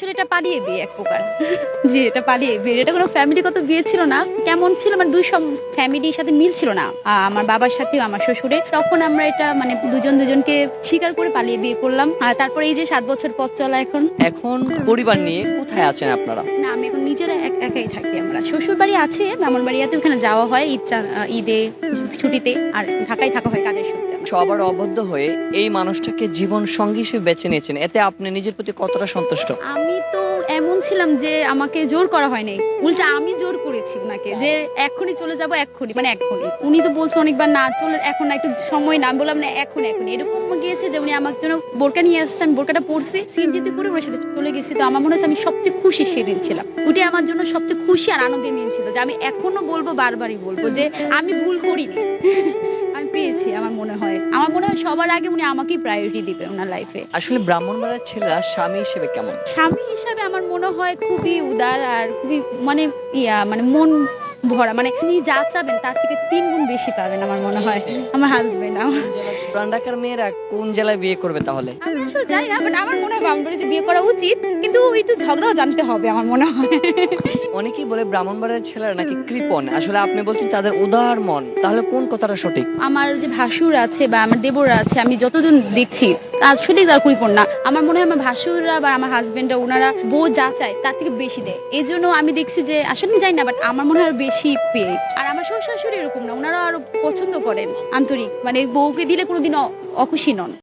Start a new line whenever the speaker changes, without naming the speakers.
আসলে এটা পালিয়ে বিয়ে এক প্রকার। জি, এটা পালিয়ে বিয়ে। এটা কোনো ফ্যামিলিগত বিয়ে ছিল না। কেমন ছিল মানে দুই সব ফ্যামিলির সাথে মিল ছিল না। আমার বাবার সাথেও আমার শ্বশুরের। তখন আমরা এটা মানে দুজন দুজনকে স্বীকার করে পালিয়ে বিয়ে করলাম। আর তারপরে এই যে ৭ বছর পথ চলা এখন।
এখন পরিবার নিয়ে কোথায় আছেন আপনারা?
না, আমি এখন নিজেরা একাই থাকি আমরা। শ্বশুর বাড়ি আছে, মামার বাড়ি আছে, ওখানে যাওয়া হয় ঈদে, ছুটিতে। আর ঢাকায় থাকা হয় কাজের সূত্রে।
সবার অবদ্ধ হয়ে এই মানুষটাকে জীবন সঙ্গী হিসেবে বেছে নিয়েছেন, এতে আপনি নিজের প্রতি কতটা সন্তুষ্ট?
আমি তো এমন ছিলাম যে আমাকে জোর করা হয় নাই, উল্টা আমি জোর করেছি ওনাকে যে এক্ষুনি চলে যাব, এক্ষুনি মানে এক্ষুনি। উনি তো বলছে অনেকবার না চলে, এখন না, একটু সময় না। আমি বললাম না, এখন এরকম গিয়েছে যে উনি আমার জন্য বোরকা নিয়ে আসছে, আমি বোরকাটা পরছি, সিএনজিতে করে ওর সাথে চলে গেছি। তো আমার মনে হচ্ছে আমি সবচেয়ে খুশি সেদিন ছিলাম। ওটাই আমার জন্য সবচেয়ে খুশি আর আনন্দের দিন ছিল, যে আমি এখনো বলবো, বারবারই বলবো যে আমি ভুল করিনি। আমি পেয়েছি। আমার মনে হয় সবার আগে উনি আমাকেই প্রায়োরিটি দিবে ওনার লাইফে।
আসলে ব্রাহ্মণবাড়িয়ার ছেলেরা স্বামী হিসেবে কেমন?
স্বামী হিসাবে আমার মনে হয় খুবই উদার আর খুবই মানে মানে মন ভরা, মানে উনি যা চাবেন তার থেকে ৩ গুণ বেশি পাবেন আমার মনে হয় আমার হাজবেন্ড।
পুরান ঢাকার মেয়েরা কোন জেলায় বিয়ে করবে তাহলে?
আমি আসলে জানি না, বাট আমার মনে হয় বাউন্ডারিতে বিয়ে করা উচিত, কিন্তু একটু ঝগড়াও জানতে হবে আমার মনে হয়।
অনেকেই বলে ব্রাহ্মণবাড়িয়ার ছেলেরা নাকি কৃপণ, আসলে আপনি বলছেন তাদের উদার মন, তাহলে কোন কথাটা সঠিক?
আমার যে ভাসুর আছে বা আমার দেবররা আছে, আমি যতদিন দেখছি আসলে তার পরিপূর্ণ না। আমার মনে হয় আমার ভাসুররা বা আমার হাজবেন্ডরা, ওনারা বউ যা চায় তার থেকে বেশি দেয়। এই জন্য আমি দেখছি যে আসলে আমি জানি না, বাট আমার মনে হয় আরো বেশি পেয়ে। আর আমার শ্বশুর শাশুড়ি এরকম না, ওনারা আরো পছন্দ করেন আন্তরিক, মানে বউকে দিলে কোনোদিন অখুশি নন।